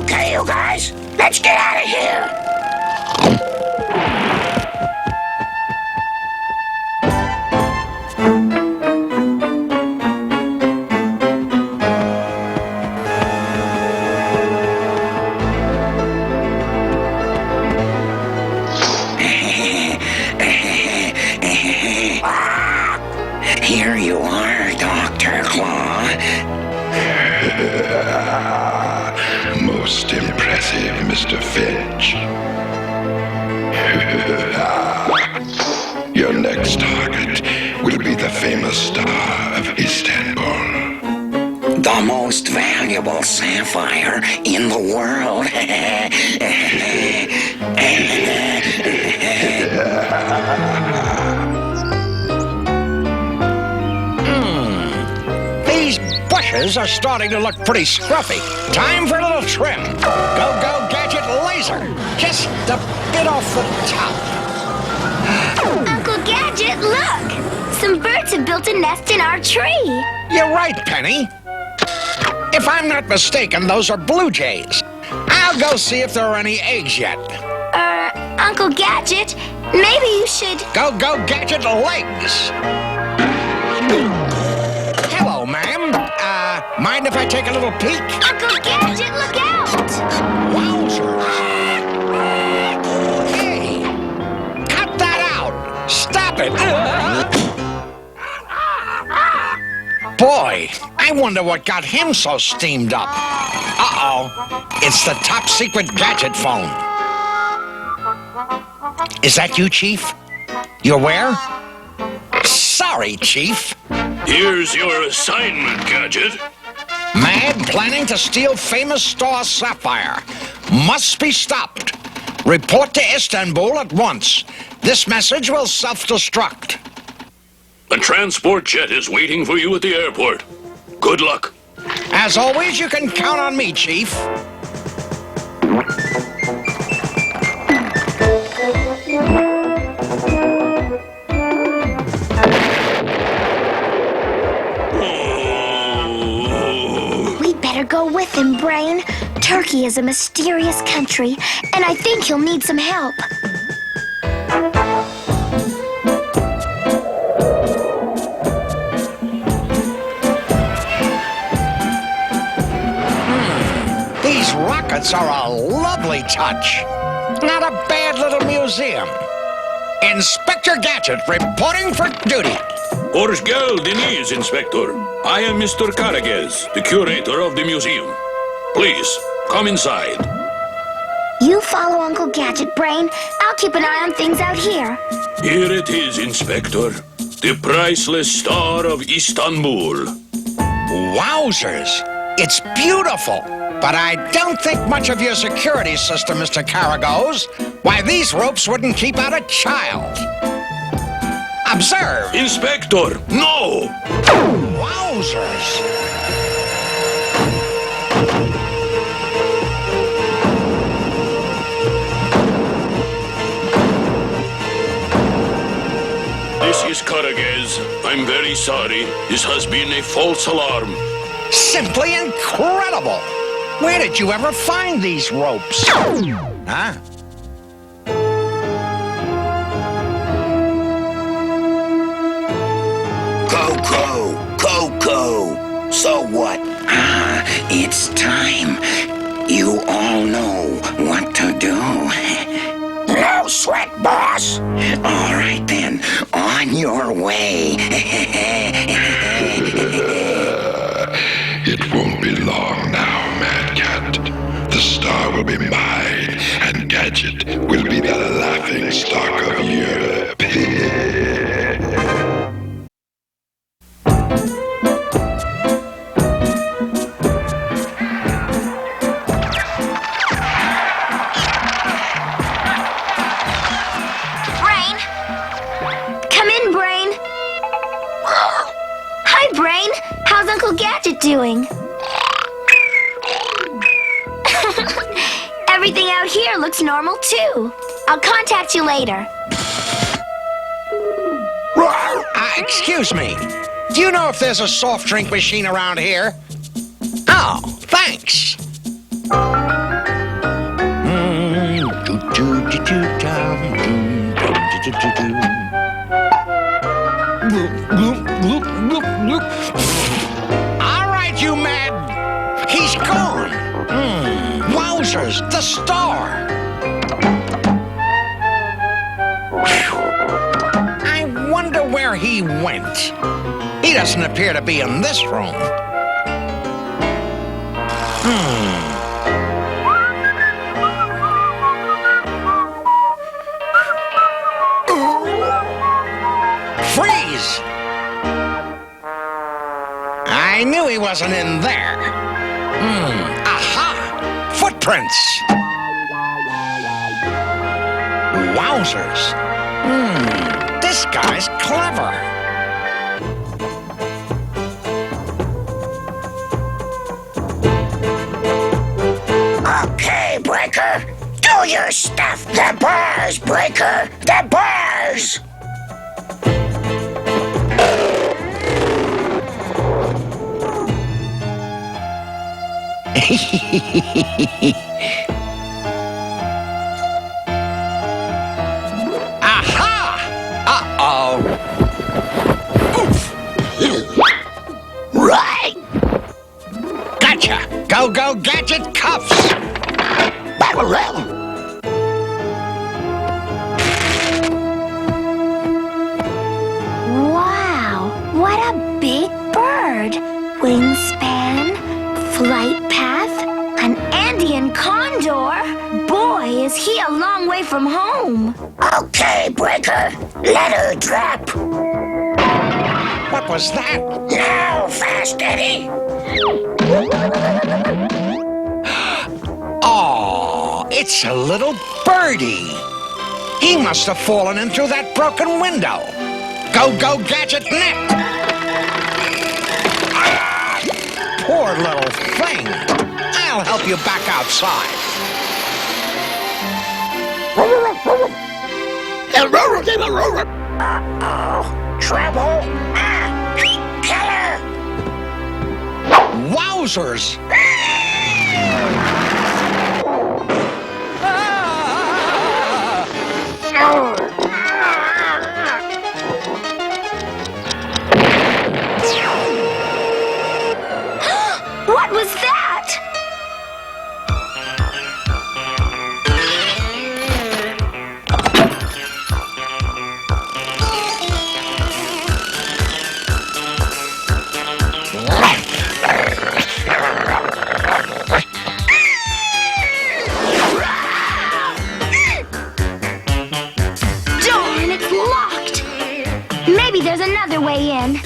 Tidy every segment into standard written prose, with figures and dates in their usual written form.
Okay, you guys, let's get out of here. Here you are, Dr. Claw. Most impressive, Mr. Finch. Your next target will be the famous star of Istanbul. The most valuable sapphire in the world. These bushes are starting to look pretty scruffy. Time for a little trim. Go Gadget laser. Just a bit off the top. Uncle Gadget, look! Some birds have built a nest in our tree. You're right, Penny. If I'm not mistaken, those are blue jays. I'll go see if there are any eggs yet. Uncle Gadget, maybe you should... Go Gadget legs. Hello, ma'am. Mind if I take a little peek? Uncle Gadget, look out! Wowzers. Hey, cut that out. Stop it. Boy, I wonder what got him so steamed up. Uh-oh. It's the top secret gadget phone. Is that you, Chief? You're where? Sorry, Chief. Here's your assignment, Gadget. M.A.D planning to steal famous star sapphire. Must be stopped. Report to Istanbul at once. This message will self-destruct. A transport jet is waiting for you at the airport. Good luck. As always, you can count on me, Chief. We'd better go with him, Brain. Turkey is a mysterious country, and I think he'll need some help. These rockets are a lovely touch. Not a bad little museum. Inspector Gadget reporting for duty. Horsgel Denise, Inspector. I am Mr. Karagez, the curator of the museum. Please, come inside. You follow Uncle Gadget, Brain. I'll keep an eye on things out here. Here it is, Inspector. The priceless star of Istanbul. Wowzers. It's beautiful. But I don't think much of your security system, Mr. Karagos. Why, these ropes wouldn't keep out a child. Observe. Inspector, no! Wowzers. I'm very sorry. This has been a false alarm. Simply incredible! Where did you ever find these ropes? Huh? Coco. So what? It's time. You all know what to do. No sweat, boss. All right, then. On your way. It won't be long now, Mad Cat. The star will be mine, and Gadget will be the laughing stock of Europe. Brain? Come in, Brain. Hi, Brain. How's Uncle Gadget doing? Everything out here looks normal, too. I'll contact you later. Excuse me. Do you know if there's a soft drink machine around here? Oh, thanks. All right, you mad. He's gone. Wowzers, the star. I wonder where he went. He doesn't appear to be in this room. Freeze! I knew he wasn't in there. Aha! Footprints! Wowzers! This guy's clever. Okay, Breaker. Do your stuff. The bars, Breaker. The bars. Aha! Uh-oh. Oof! Right. Gotcha! Go Gadget cuffs! Wow, what a big bird. Wingspan, flight path, an Andean condor. Boy, is he a long way from home. Okay, Breaker. Let her drop. What was that? Now, Fast Eddie. Oh, it's a little birdie. He must have fallen in through that broken window. Go Gadget net. Poor little thing. I'll help you back outside. Uh-oh. Trouble. Killer. Wowzers! What was that? Darn, it's locked. Maybe there's another way in.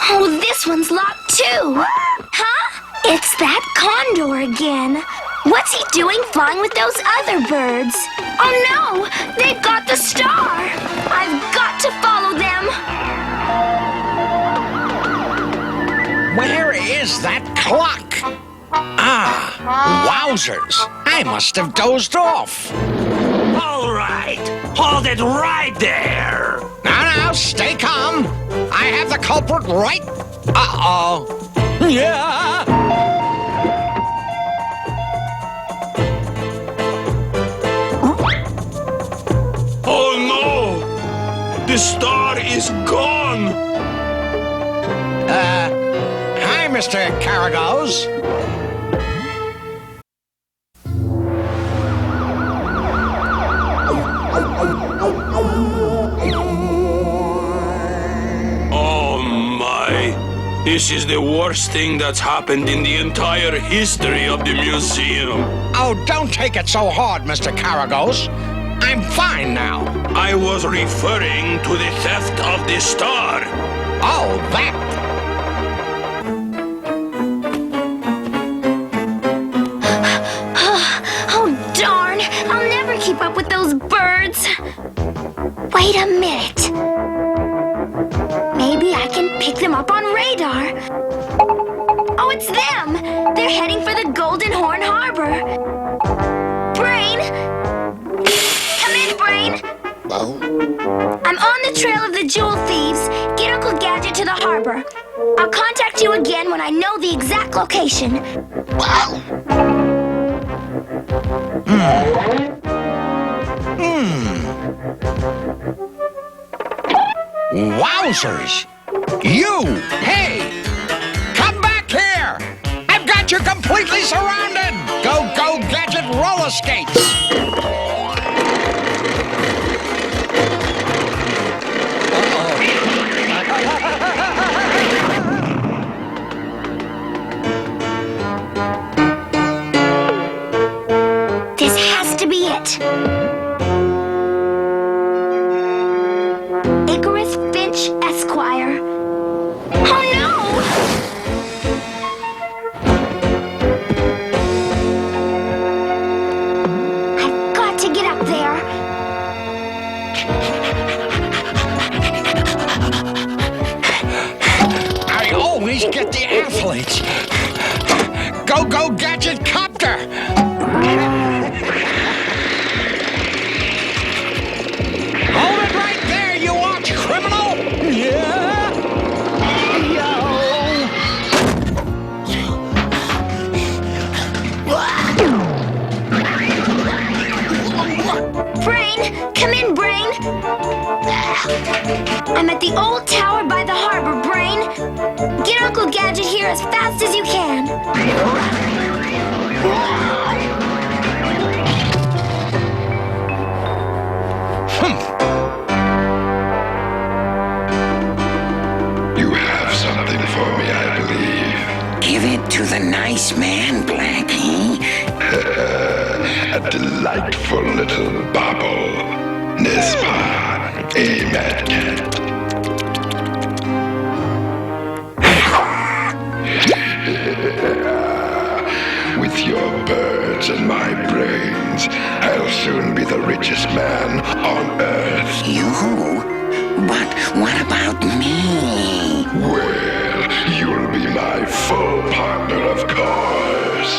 Oh, this one's locked too. Huh? It's that condor again. What's he doing flying with those other birds? Oh no! They've got the star! I've got to follow them! Where is that clock? Ah, wowzers. I must have dozed off. All right, hold it right there. Now, stay calm. I have the culprit right. Uh-oh. Yeah. Oh no! The star is gone! Hi, Mr. Caragos. Oh my! This is the worst thing that's happened in the entire history of the museum. Oh, don't take it so hard, Mr. Caragos. I'm fine now. I was referring to the theft of the star. Oh, that. Oh, darn! I'll never keep up with those birds. Wait a minute. Maybe I can pick them up on radar. Oh, it's them! They're heading for the Golden Horn Harbor. Brain! Come in, Brain! I'm on the trail of the jewel thieves. Get Uncle Gadget to the harbor. I'll contact you again when I know the exact location. Wowzers! You! Hey! Come back here! I've got you completely surrounded! Go Gadget roller skates! This has to be it. Esquire. Oh no! I've got to get up there. I always get the athletes. Go Gadget Copter! Hold it right there, you arch criminal! Yeah! Yo! Brain! Come in, Brain! I'm at the old tower by the harbor, Brain. Get Uncle Gadget here as fast as you can. You have something for me, I believe. Give it to the nice man, Blackie. A delightful little bauble. N'est-ce pas, M.A.D. With your birds and my brains, I'll soon be the richest man on Earth. You? But what about me? Well, you'll be my full partner, of course.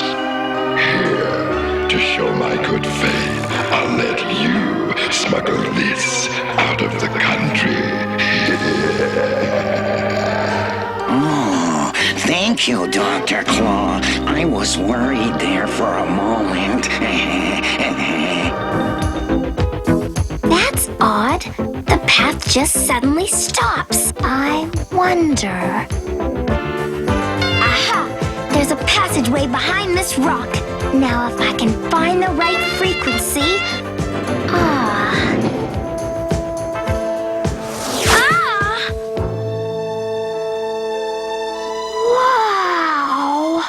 Here, to show my good faith, I'll let you smuggle this out of the country. Oh, thank you, Dr. Claw. I was worried there for a moment. That's odd. The path just suddenly stops. I wonder... Aha! There's a passageway behind this rock. Now if I can find the right frequency... Ah! Wow!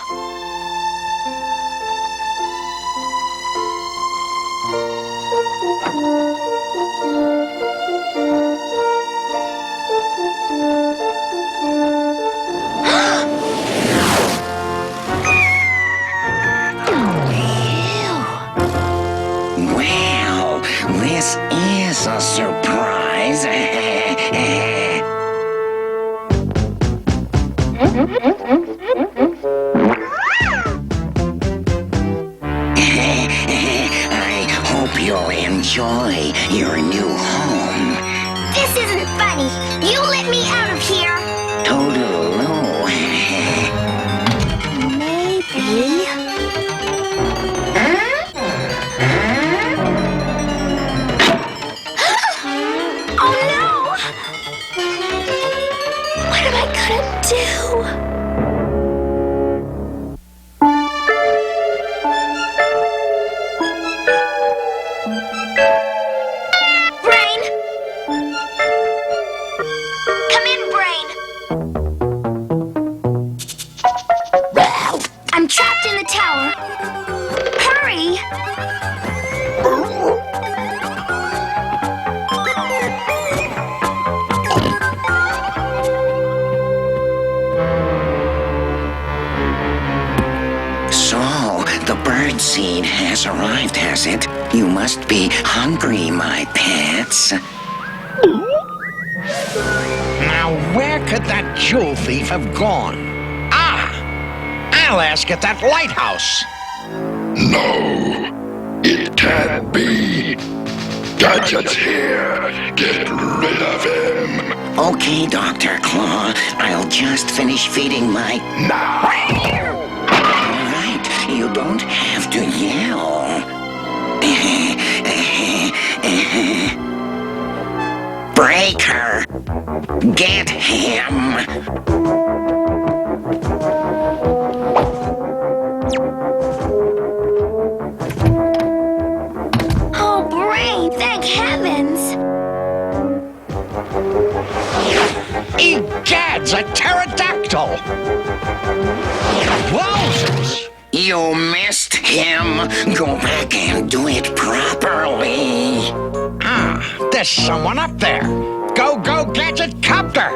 gonna do? Brain! Come in, Brain! I'm trapped in the tower. Hurry! Seed has arrived, has it? You must be hungry, my pets. Now, where could that jewel thief have gone? Ah! I'll ask at that lighthouse. No, it can't be. Gadget's here. Get rid of him. Okay, Dr. Claw. I'll just finish feeding my... Now. You don't have to yell. Breaker, get him. Oh, Brain, thank heavens. Egads, a pterodactyl! Wowzers! You missed him. Go back and do it properly. Ah, there's someone up there. Go Gadget Copter!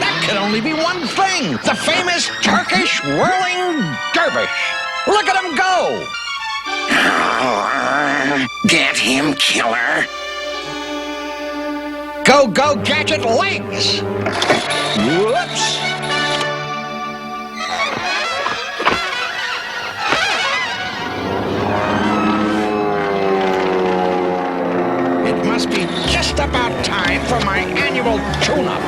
That could only be one thing. The famous Turkish whirling dervish. Look at him go! Get him, killer. Go Gadget legs! Whoops! It must be just about time for my annual tune-up.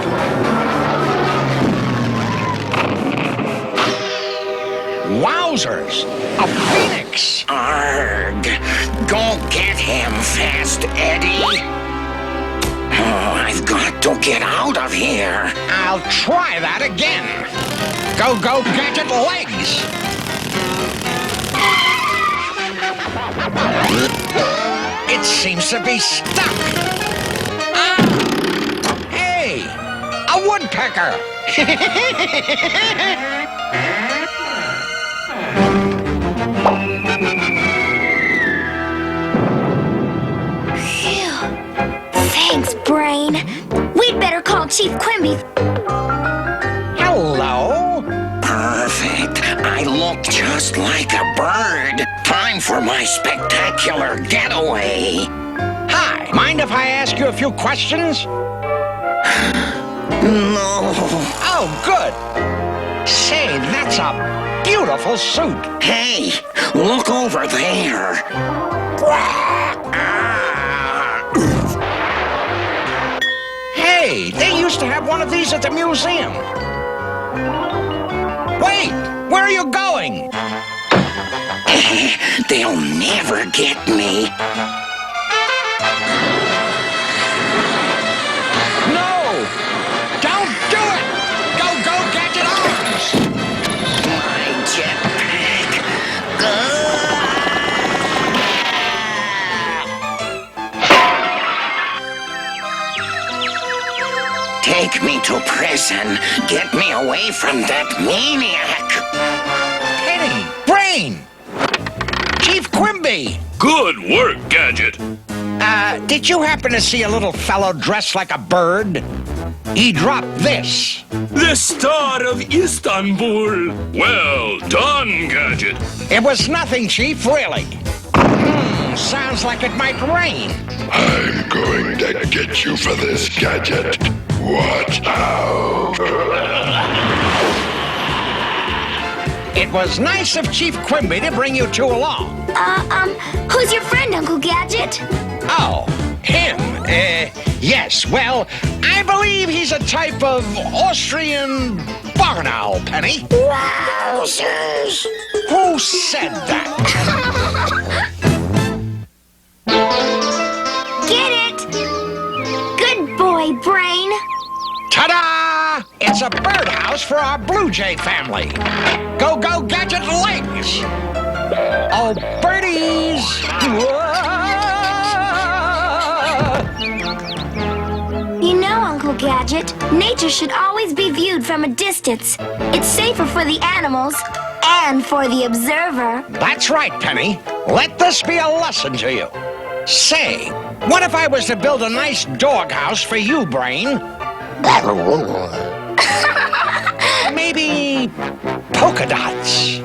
Wowzers! A phoenix! Arg! Go get him fast, Eddie! Oh, I've got to get out of here. I'll try that again. Go Gadget legs! It seems to be stuck. Ah! Hey! A woodpecker! Thanks, Brain. We'd better call Chief Quimby. Hello? Perfect. I look just like a bird. Time for my spectacular getaway. Hi. Mind if I ask you a few questions? No. Oh, good. Say, that's a beautiful suit. Hey, look over there. Hey, they used to have one of these at the museum. Wait, where are you going? They'll never get me. No! Don't do it! Go Gadget Arms! My jetpack. Take me to prison. Get me away from that maniac. Penny! Brain! Chief Quimby! Good work, Gadget. Did you happen to see a little fellow dressed like a bird? He dropped this. The Star of Istanbul. Well done, Gadget. It was nothing, Chief, really. Sounds like it might rain. I'm going to get you for this, Gadget. Watch out. It was nice of Chief Quimby to bring you two along. Who's your friend, Uncle Gadget? Oh, him. Yes, well, I believe he's a type of Austrian barn owl, Penny. Wowzers. Who said that? a birdhouse for our Blue Jay family. Go Gadget legs! Oh, birdies! You know, Uncle Gadget, nature should always be viewed from a distance. It's safer for the animals and for the observer. That's right, Penny. Let this be a lesson to you. Say, what if I was to build a nice doghouse for you, Brain? Maybe polka dots.